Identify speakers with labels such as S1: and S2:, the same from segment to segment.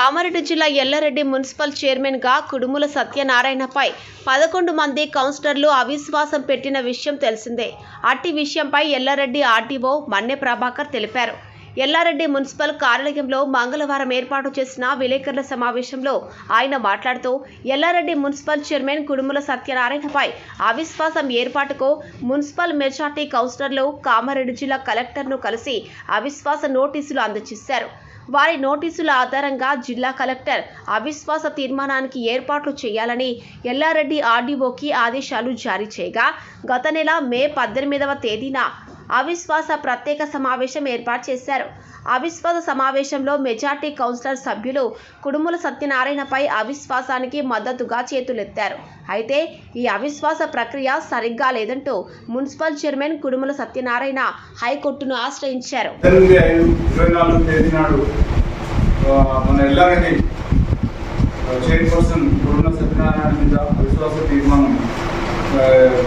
S1: కామారెడ్డి జిల్లా Yellareddy municipal chairman గా కుడుముల సత్యనారాయణపై 11 మంది కౌన్సిలర్లు అవిశ్వాసం పెట్టిన విషయం తెలిసిందే. అట్టి విషయంపై ఎల్లారెడ్డి ఆర్టీఓ మన్నె ప్రభాకర్ తెలిపారు. ఎల్లారెడ్డి మున్సిపల్ కార్యాలయంలో మంగళవారం ఏర్పాటు చేసిన విలేకరుల సమావేశంలో ఆయన మాట్లాడుతూ ఎల్లారెడ్డి మున్సిపల్ చైర్మన్ కుడుముల సత్యనారాయణపై అవిశ్వాసం ఏర్పాటుకు మున్సిపల్ మెజార్టీ కౌన్సిలర్లు కామారెడ్డి జిల్లా కలెక్టర్ను కలిసి అవిశ్వాస నోటీసులు అందజేశారు. వారి నోటీసుల ఆధారంగా జిల్లా కలెక్టర్ అవిశ్వాస తీర్మానానికి ఏర్పాట్లు చేయాలని ఎల్లారెడ్డి ఆర్డీఓకి ఆదేశాలు జారీ చేయగా గత నెల మే 18వ తేదీన అవిశ్వాస ప్రత్యేక సమావేశం ఏర్పాటు చేశారు. అవిశ్వాస సమావేశంలో మెజార్టీ కౌన్సిలర్ సభ్యులు కుడుముల సత్యనారాయణపై అవిశ్వాసానికి మద్దతుగా చేతులెత్తారు. అయితే ఈ అవిశ్వాస ప్రక్రియ సరిగ్గా లేదంటూ మున్సిపల్ చైర్మన్ కుడుముల సత్యనారాయణ హైకోర్టును ఆశ్రయించారు.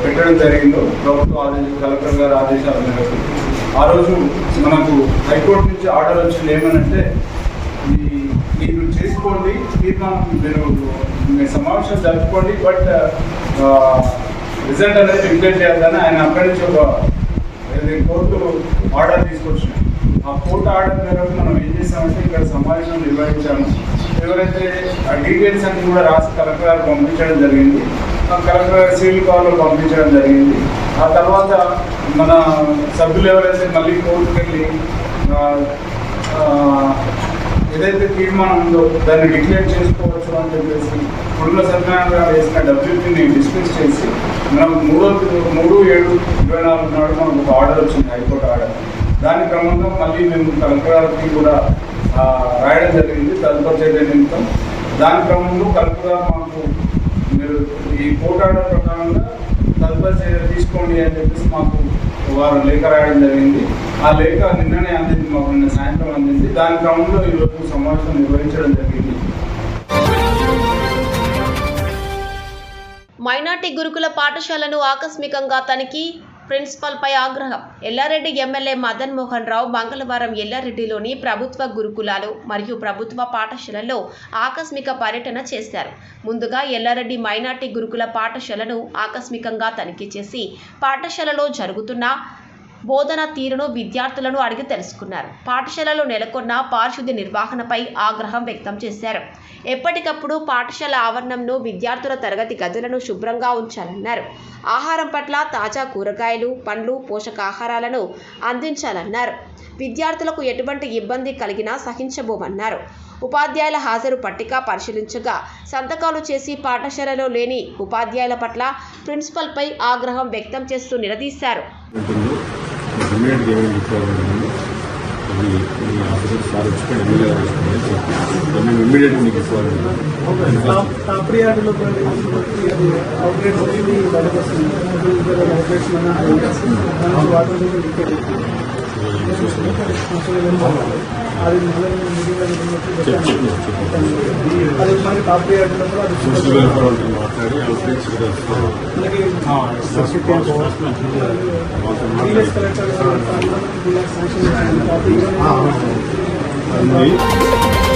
S2: పెట్టడం జరిగిందో ప్రభుత్వ కలెక్టర్ గారి ఆదేశాల మేరకు ఆ రోజు మనకు హైకోర్టు నుంచి ఆర్డర్ వచ్చింది. ఏమనంటే మీరు చేసుకోండి, తీర్మానం మీరు సమావేశం జరుపుకోండి, బట్ రిజల్ట్ అనేది డిక్లేర్ చేయాలని ఆయన అక్కడి నుంచి ఒక కోర్టు ఆర్డర్ తీసుకొచ్చినాం. ఆ కోర్టు ఆర్డర్ మేరకు మనం ఏం చేసామంటే ఇక్కడ సమావేశం నిర్వహించాము. ఎవరైతే ఆ డీటెయిల్స్ అన్ని కూడా రాసి కలెక్టర్ గారు పంపించడం జరిగింది. కలెక్టర్ గారు సివిల్ కవర్లో పంపించడం జరిగింది. ఆ తర్వాత మన సభ్యులు ఎవరైతే మళ్ళీ కోర్టుకు వెళ్ళి ఏదైతే తీర్మానం ఉందో దాన్ని డిక్లేర్ చేసుకోవచ్చు అని చెప్పేసి కుడుముల సత్యనారాయణ గారు వేసిన డబ్ల్యూపీని డిస్మిస్ చేసి మనం 3/7/24 నాడు మనకు ఒక ఆర్డర్ వచ్చింది, హైకోర్టు ఆర్డర్. దాని క్రమంగా మళ్ళీ మేము కలెక్టర్ గారికి కూడా రాయడం జరిగింది తదుపరి చర్య నిమిత్తం. దాని క్రమంలో కలెక్టర్ గారు మాకు మీరు ఈ కోర్టు ఆర్డర్ ప్రకారంగా తదుపరి చర్య తీసుకోండి అని చెప్పేసి మాకు వారు లేఖ రాయడం జరిగింది. ఆ లేఖ నిన్ననే అందింది, మాకు నిన్న సాయంత్రం అందింది. దాని క్రమంలో ఈరోజు సమావేశం నిర్వహించడం జరిగింది.
S1: మైనార్టీ గురుకుల పాఠశాలను ఆకస్మికంగా తనిఖీ, ప్రిన్సిపల్పై ఆగ్రహం. ఎల్లారెడ్డి ఎమ్మెల్యే మదన్ మోహన్ రావు మంగళవారం ఎల్లారెడ్డిలోని ప్రభుత్వ గురుకులాలు మరియు ప్రభుత్వ పాఠశాలల్లో ఆకస్మిక పర్యటన చేశారు. ముందుగా ఎల్లారెడ్డి మైనార్టీ గురుకుల పాఠశాలను ఆకస్మికంగా తనిఖీ చేసి పాఠశాలలో జరుగుతున్న బోధన తీరును విద్యార్థులను అడిగి తెలుసుకున్నారు. పాఠశాలలో నెలకొన్న పారిశుద్ధ్య నిర్వహణపై ఆగ్రహం వ్యక్తం చేశారు. ఎప్పటికప్పుడు పాఠశాల ఆవరణంను విద్యార్థుల తరగతి గదులను శుభ్రంగా ఉంచాలన్నారు. ఆహారం పట్ల తాజా కూరగాయలు, పండ్లు, పోషకాహారాలను అందించాలన్నారు. విద్యార్థులకు ఎటువంటి ఇబ్బంది కలిగినా సహించబోమన్నారు. ఉపాధ్యాయుల హాజరు పట్టిక పరిశీలించగా సంతకాలు చేసి పాఠశాలలో లేని ఉపాధ్యాయుల పట్ల ప్రిన్సిపల్పై ఆగ్రహం వ్యక్తం చేస్తూ నిలదీశారు.
S3: మాట్లాడి